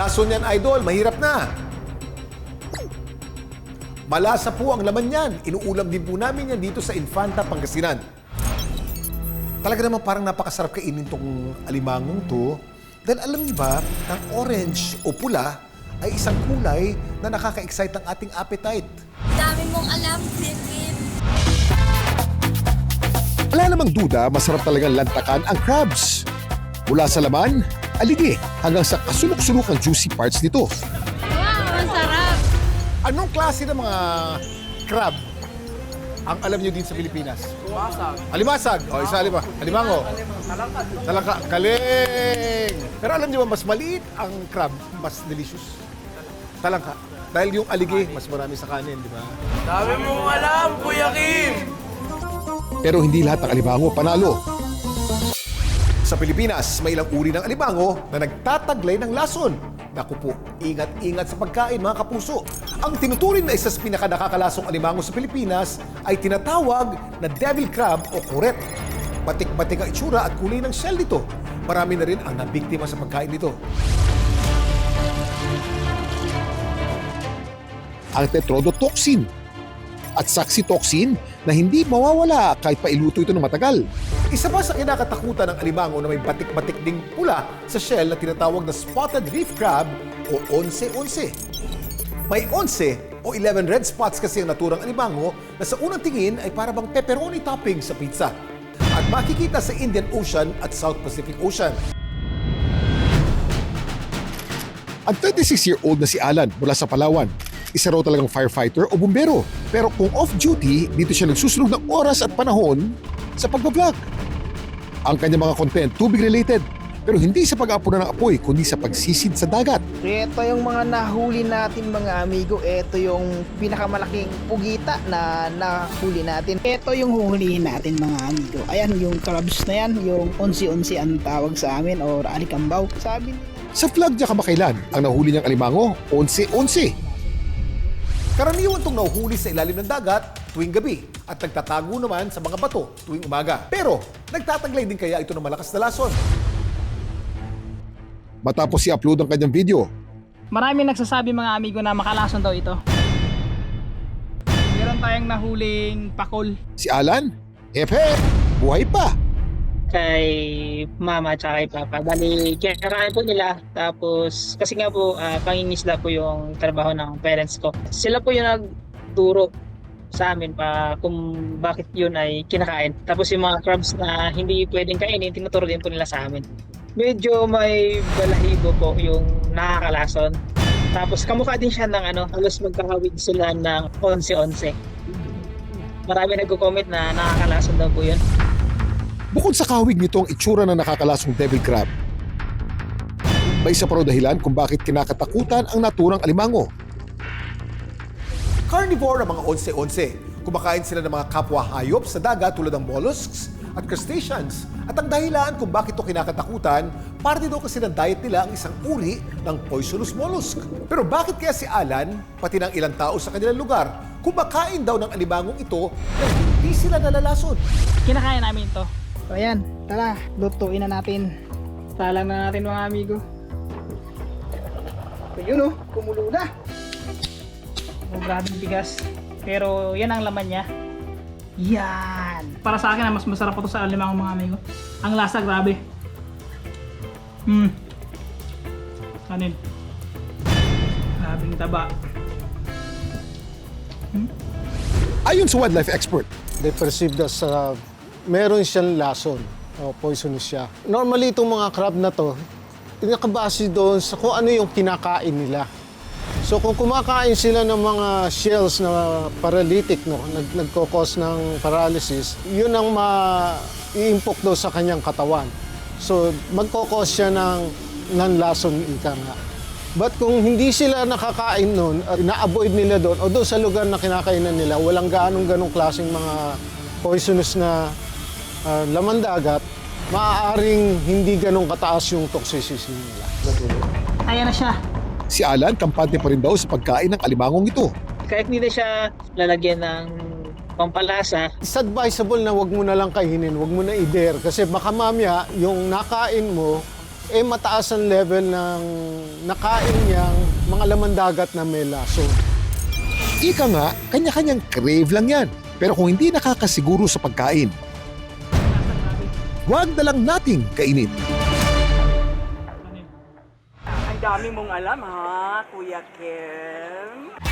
lason yan, idol, mahirap na. Malasa po ang laman yan. Inuulam din po namin yan dito sa Infanta, Pangasinan. Talaga naman parang napakasarap kainin tong alimangong to. Dahil alam niyo ba, ang orange o pula ay isang kulay na nakaka-excite ang ating appetite. Dami mong alam, Kuya Kim. Wala namang duda, masarap talagang lantakan ang crabs. Mula sa laman, aligi, hanggang sa kasulok-sulok ang juicy parts nito. Wow, ang sarap. Anong klase ng mga crab ang alam niyo din sa Pilipinas? Alimasag. O, isa alimango. Talangka. Galing! Pero alam niyo ba, mas maliit ang crab, mas delicious. Talangka. Dahil yung aligi, mas marami sa kanin, di ba? Dami mong alam, Kuya Kim! Pero hindi lahat ng alimango panalo. Sa Pilipinas, may ilang uri ng alimango na nagtataglay ng lason. Naku po, ingat-ingat sa pagkain mga kapuso. Ang tinuturing na isa sa pinaka-nakakalasong alimango sa Pilipinas ay tinatawag na devil crab o kuret. Batik-batik ang itsura at kulay ng shell nito. Marami na rin ang nabiktima sa pagkain nito. Ang tetrodotoxin at saxitoxin na hindi mawawala kahit pailuto ito ng matagal. Isa pa sa kinakatakutan ng alimango na may batik-batik ding pula sa shell na tinatawag na spotted reef crab o onse-onse. May 11 o 11 red spots kasi ang naturang alimango na sa unang tingin ay para bang pepperoni topping sa pizza. At makikita sa Indian Ocean at South Pacific Ocean. Ang 36-year-old na si Alan mula sa Palawan, isa raw talagang firefighter o bumbero. Pero kung off-duty, dito siya nagsusunog ng oras at panahon sa pagbablog. Ang kanyang mga content, tubig-related, pero hindi sa pag-apunan ng apoy, kundi sa pagsisid sa dagat. Ito yung mga nahuli natin mga amigo. Ito yung pinakamalaking pugita na nahuli natin. Ito yung huhulihin natin mga amigo. Ayan yung crabs na yan, yung onsi-onsi ang tawag sa amin or alikambaw. Sabi nila. Sa vlog niya kamakailan, ang nahuli niyang alimango, onse-onse. Karaniwan itong nahuhuli sa ilalim ng dagat tuwing gabi at nagtatago naman sa mga bato tuwing umaga. Pero nagtataglay din kaya ito ng malakas na lason. Matapos i-upload ang kanyang video, Marami nagsasabi mga amigo na makalason daw ito. Meron tayong nahuling pakol si Alan, hep-hep, buhay pa. kay mama at kay papa. Bali, kinakain po nila. Tapos, kasi nga po, pangingisda po yung trabaho ng parents ko. Sila po yung nagturo sa amin pa kung bakit yun ay kinakain. Tapos yung mga crabs na hindi pwedeng kainin, tinuturo din po nila sa amin. Medyo may balahibo po yung nakakalason. Tapos kamukha din siya ng halos magkakawig sila ng 11-11. Marami nagko-comment na nakakalason daw po yun. Bukod sa kahawig nito ang itsura ng nakakalasong devil crab, may isa pa raw dahilan kung bakit kinakatakutan ang naturang alimango. Carnivore ang mga onse-onse. Kumakain sila ng mga kapwa hayop sa dagat tulad ng mollusks at crustaceans. At ang dahilan kung bakit ito kinakatakutan, parte daw kasi ng diet nila ang isang uri ng poisonous mollusk. Pero bakit kaya si Alan, pati ng ilang tao sa kanilang lugar, kumakain daw ng alimangong ito na hindi sila nalalason? Kinakain namin ito. So ayan, tara, lutuin na natin. Salang na natin mga amigo. So yun kumulo na. Oh, grabe bigas. Pero yan ang laman niya. Yan. Para sa akin, mas masarap pa ito sa alimang mga amigo. Ang lasa, grabe. Kanin. Grabing taba. Ayon sa wildlife expert, They perceived as meron siyang lason o poisonous siya. Normally, itong mga crab na to, pinakabase doon sa kung ano yung kinakain nila. So kung kumakain sila ng mga shells na paralytic, nagkakos ng paralysis, yun ang ma-i-impok daw sa kanyang katawan. So magkakos siya ng non-lason ika nga. But kung hindi sila nakakain noon, na-avoid nila doon, o doon sa lugar na kinakainan nila, walang ganong klaseng mga poisonous na laman dagat, maaaring hindi ganong kataas yung toxicity nila. Ayan na siya. si Alan kampante pa rin daw sa pagkain ng alimangong ito. Kahit hindi na siya lalagyan ng pampalasa, It's advisable na wag mo na lang kainin, wag mo na i-dare kasi baka mamaya yung nakain mo mataas ang level ng nakain niyang mga laman dagat na may lason. Ika nga, kanya-kanyang crave lang yan. Pero kung hindi nakakasiguro sa pagkain, huwag na lang nating kainin. Ang dami mong alam ha, Kuya Kim.